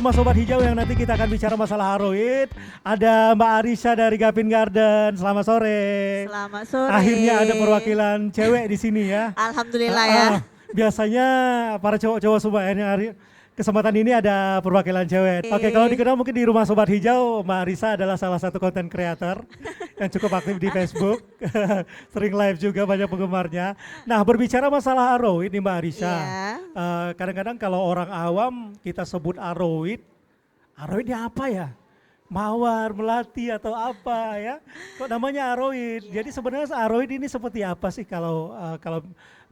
rumah Sobat Hijau yang nanti kita akan bicara masalah aroid. Ada Mbak Arisa dari Gavin Garden. Selamat sore. Selamat sore. Akhirnya ada perwakilan cewek di sini ya. Alhamdulillah ya. Biasanya para cowok-cowok semua ini kesempatan ini ada perwakilan cewek. Oke, kalau dikenal mungkin di rumah Sobat Hijau, Mbak Arisa adalah salah satu konten kreator yang cukup aktif di Facebook. Sering live juga, banyak penggemarnya. Nah, berbicara masalah aroid nih Mbak Arisa. Kadang-kadang kalau orang awam kita sebut aroid, aroidnya apa ya? Mawar, melati atau apa ya? Kok namanya aroid? Jadi sebenarnya aroid ini seperti apa sih kalau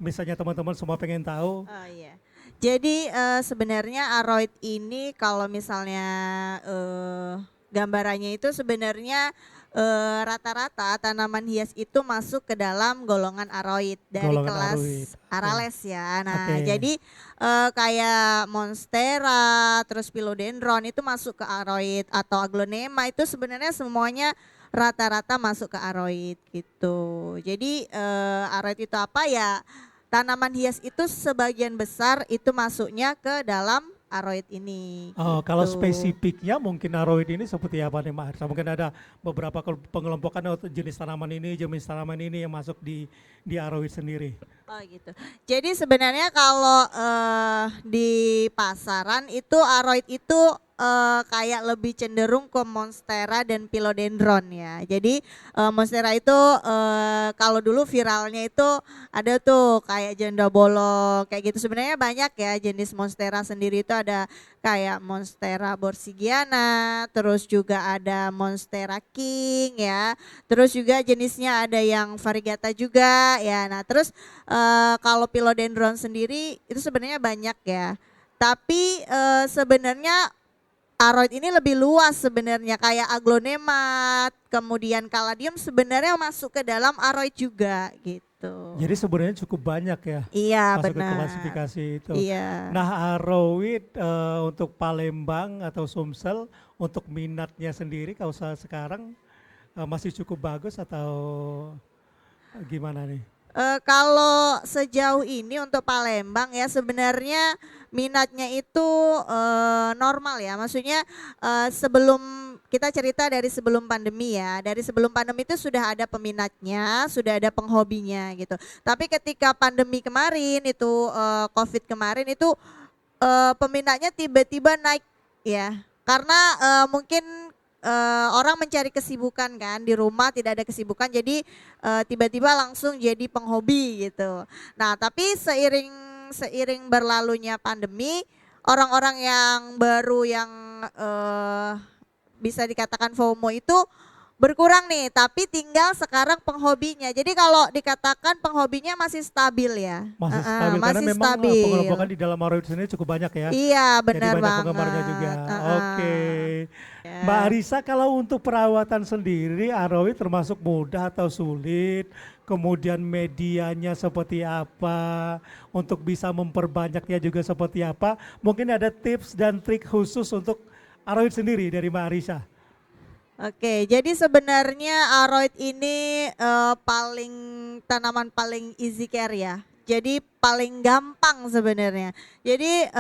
misalnya teman-teman semua pengen tahu? Oh iya. Jadi sebenarnya aroid ini kalau misalnya gambarannya itu sebenarnya rata-rata tanaman hias itu masuk ke dalam golongan aroid dari Golongan kelas aroid. Arales ya. Nah, Oke. jadi kayak monstera, terus philodendron itu masuk ke aroid atau aglonema itu sebenarnya semuanya rata-rata masuk ke aroid gitu. Jadi aroid itu apa ya? Tanaman hias itu sebagian besar itu masuknya ke dalam aroid ini. Oh, kalau gitu. spesifiknya mungkin aroid ini seperti apa nih Mbak Arisa? Mungkin ada beberapa pengelompokan atau jenis tanaman ini yang masuk di aroid sendiri. Oh gitu. Jadi sebenarnya kalau di pasaran itu aroid itu kayak lebih cenderung ke monstera dan philodendron ya. Jadi monstera itu kalau dulu viralnya itu ada tuh kayak janda bolong kayak gitu. Sebenarnya banyak ya jenis monstera sendiri itu ada kayak monstera borsigiana, terus juga ada monstera king ya. Terus juga jenisnya ada yang variegata juga ya. Nah, terus kalau philodendron sendiri itu sebenarnya banyak ya. Tapi sebenarnya aroid ini lebih luas sebenarnya kayak aglonemat, kemudian caladium sebenarnya masuk ke dalam aroid juga gitu. Jadi sebenarnya cukup banyak ya Iya masuk ke benar. klasifikasi itu. Iya. Nah, aroid untuk Palembang atau Sumsel untuk minatnya sendiri kalau sekarang masih cukup bagus atau gimana nih? Kalau sejauh ini untuk Palembang ya sebenarnya minatnya itu normal ya. Maksudnya sebelum kita cerita dari sebelum pandemi ya. Dari sebelum pandemi itu sudah ada peminatnya, sudah ada penghobinya gitu. Tapi ketika pandemi kemarin itu COVID kemarin itu peminatnya tiba-tiba naik ya. Karena mungkin orang mencari kesibukan kan di rumah tidak ada kesibukan jadi tiba-tiba langsung jadi penghobi gitu. Nah tapi seiring berlalunya pandemi orang-orang yang baru yang bisa dikatakan FOMO itu berkurang nih, tapi tinggal sekarang penghobinya. Jadi kalau dikatakan penghobinya masih stabil ya. Masih stabil karena masih memang stabil. pengelompokan di dalam aroid sendiri cukup banyak ya. Iya Jadi benar banyak banget. penggemarnya juga. Oke. Ya. Mbak Arisa, kalau untuk perawatan sendiri aroid termasuk mudah atau sulit? Kemudian medianya seperti apa? Untuk bisa memperbanyaknya juga seperti apa? Mungkin ada tips dan trik khusus untuk aroid sendiri dari Mbak Arisa. Oke, jadi sebenarnya aroid ini tanaman paling easy care ya. Jadi paling gampang sebenarnya. Jadi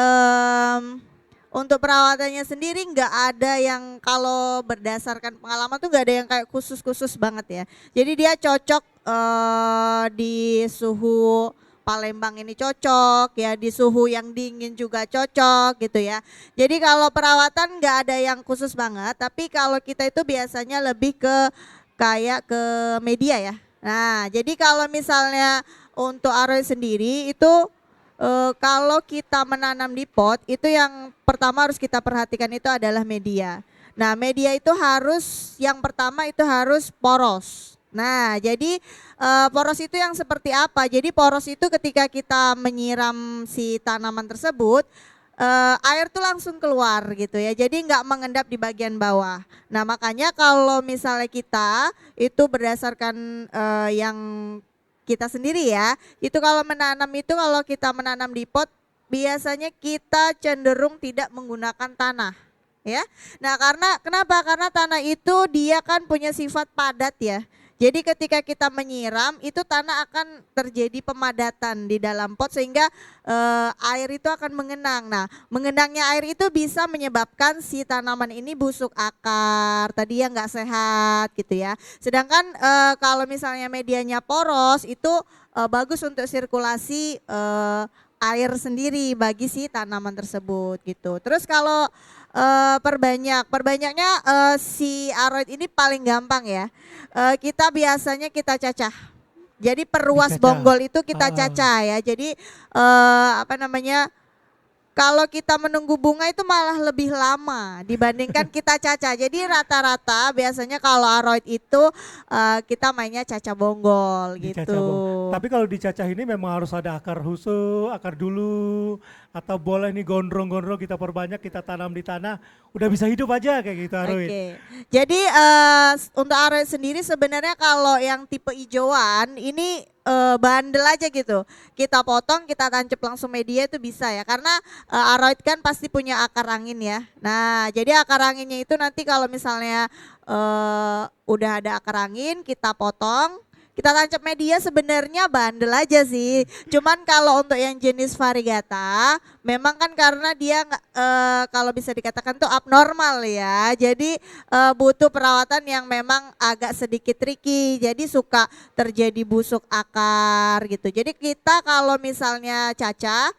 untuk perawatannya sendiri nggak ada yang kalau berdasarkan pengalaman tuh nggak ada yang kayak khusus-khusus banget ya. Jadi dia cocok di suhu Palembang ini cocok ya, di suhu yang dingin juga cocok gitu ya. Jadi kalau perawatan nggak ada yang khusus banget, tapi kalau kita itu biasanya lebih ke kayak ke media ya. Nah jadi kalau misalnya untuk aroid sendiri itu kalau kita menanam di pot itu yang pertama harus kita perhatikan itu adalah media. Nah media itu harus yang pertama itu harus poros. Nah jadi poros itu yang seperti apa? Jadi poros itu ketika kita menyiram si tanaman tersebut air tuh langsung keluar gitu ya. Jadi nggak mengendap di bagian bawah. Nah makanya kalau misalnya kita itu berdasarkan yang kita sendiri ya. Itu kalau menanam itu kalau kita menanam di pot biasanya kita cenderung tidak menggunakan tanah. Ya, nah kenapa? Karena tanah itu dia kan punya sifat padat ya. Jadi ketika kita menyiram itu tanah akan terjadi pemadatan di dalam pot sehingga air itu akan mengenang. Nah, mengenangnya air itu bisa menyebabkan si tanaman ini busuk akar, tadi yang nggak sehat gitu ya. Sedangkan kalau misalnya medianya poros itu bagus untuk sirkulasi air sendiri bagi si tanaman tersebut gitu. Terus kalau perbanyaknya si aroid ini paling gampang ya. Kita biasanya kita cacah. Jadi perluas Dicacah. bonggol itu kita cacah ya. Jadi apa namanya? Kalau kita menunggu bunga itu malah lebih lama dibandingkan kita cacah. Jadi rata-rata biasanya kalau aroid itu kita mainnya cacah bonggol Dicacah, gitu. Bang. Tapi kalau dicacah ini memang harus ada akar khusus, akar dulu, atau boleh nih gondrong-gondrong kita perbanyak, kita tanam di tanah, udah bisa hidup aja kayak gitu aroid. Oke. Jadi untuk aroid sendiri sebenarnya kalau yang tipe hijauan ini bandel aja gitu. Kita potong, kita tancap langsung media itu bisa ya. Karena aroid kan pasti punya akar angin ya. Nah, jadi akar anginnya itu nanti kalau misalnya udah ada akar angin, kita potong, kita tancap media sebenarnya bandel aja sih. Cuman kalau untuk yang jenis variegata, memang kan karena dia kalau bisa dikatakan tuh abnormal ya. Jadi butuh perawatan yang memang agak sedikit tricky. Jadi suka terjadi busuk akar gitu. Jadi kita kalau misalnya cacah,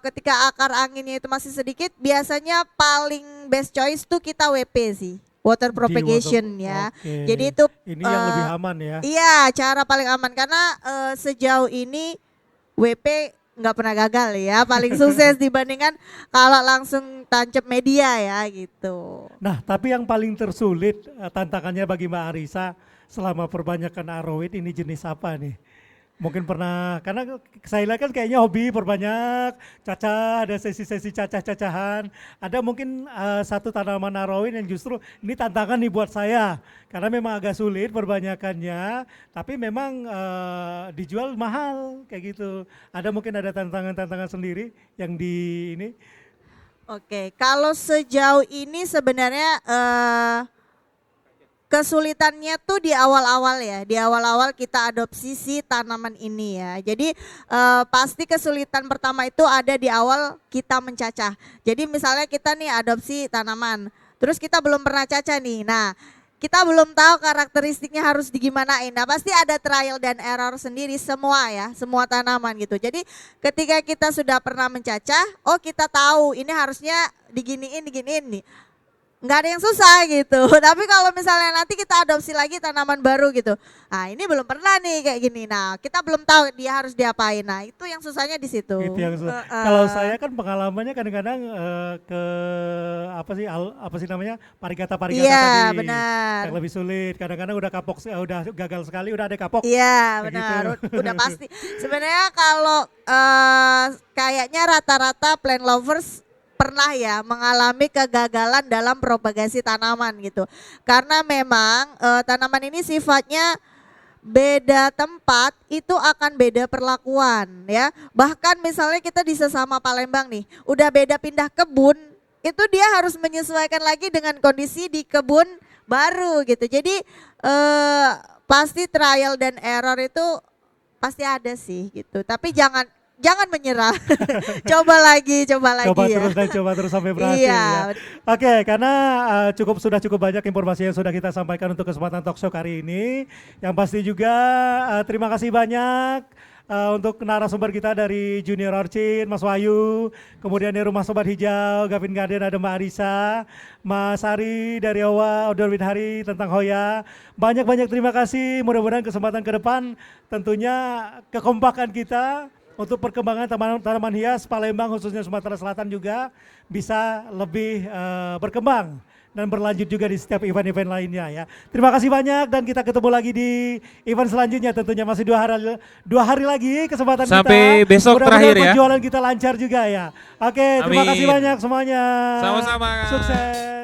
ketika akar anginnya itu masih sedikit, biasanya paling best choice tuh kita WP sih. Water propagation ya. Oke. Jadi itu Ini yang lebih aman ya. iya, cara paling aman karena sejauh ini WP nggak pernah gagal ya, paling sukses dibandingkan kalau langsung tancap media ya gitu. Nah, tapi yang paling tersulit tantangannya bagi Mbak Arisa selama perbanyakan aroid ini jenis apa nih? Mungkin pernah, karena saya lihat kan kayaknya hobi perbanyak, cacah, ada sesi-sesi cacah-cacahan. Ada mungkin satu tanaman aroid yang justru ini tantangan nih buat saya. Karena memang agak sulit perbanyakannya, tapi memang dijual mahal kayak gitu. Ada mungkin ada tantangan-tantangan sendiri yang di ini. Oke, kalau sejauh ini sebenarnya kesulitannya tuh di awal-awal ya, di awal-awal kita adopsi si tanaman ini ya. Jadi pasti kesulitan pertama itu ada di awal kita mencacah. Jadi misalnya kita nih adopsi tanaman, terus kita belum pernah cacah nih. Nah, kita belum tahu karakteristiknya harus digimanain. Nah, pasti ada trial dan error sendiri semua ya, semua tanaman gitu. Jadi ketika kita sudah pernah mencacah, oh kita tahu ini harusnya diginiin nih. Nggak ada yang susah gitu. Tapi kalau misalnya nanti kita adopsi lagi tanaman baru gitu, nah ini belum pernah nih kayak gini. Nah kita belum tahu dia harus diapain. Nah itu yang susahnya di situ. Itu yang kalau saya kan pengalamannya kadang-kadang ke apa sih namanya parigata-parigata Iya tadi benar. yang lebih sulit. Kadang-kadang udah kapok, udah gagal sekali, udah ada kapok. Iya Kayak benar, gitu. udah pasti. Sebenarnya kalau kayaknya rata-rata plant lovers pernah ya mengalami kegagalan dalam propagasi tanaman gitu. Karena memang tanaman ini sifatnya beda tempat itu akan beda perlakuan ya. Bahkan misalnya kita di sesama Palembang nih, udah beda pindah kebun, itu dia harus menyesuaikan lagi dengan kondisi di kebun baru gitu. Jadi pasti trial dan error itu pasti ada sih gitu. Tapi jangan menyerah. Coba lagi Coba ya. terus dan coba terus sampai berhasil Iya. ya. Oke, karena sudah cukup banyak informasi yang sudah kita sampaikan untuk kesempatan talk show kali ini. Yang pasti juga terima kasih banyak untuk narasumber kita dari Junior Orchid, Mas Wahyu, kemudian dari Rumah Sobat Hijau, Gavin Garden ada Mbak Arisa, Mas Ari dari Owa, Outdoor with Hari tentang Hoya. Banyak-banyak terima kasih, mudah-mudahan kesempatan ke depan tentunya kekompakan kita untuk perkembangan tanaman hias Palembang khususnya Sumatera Selatan juga bisa lebih berkembang dan berlanjut juga di setiap event-event lainnya ya. Terima kasih banyak dan kita ketemu lagi di event selanjutnya tentunya masih dua hari lagi kesempatan Sampai kita. besok Mudah-mudahan terakhir ya. penjualan kita lancar juga ya. Oke, terima Amin. kasih banyak semuanya. Sama-sama. Sukses.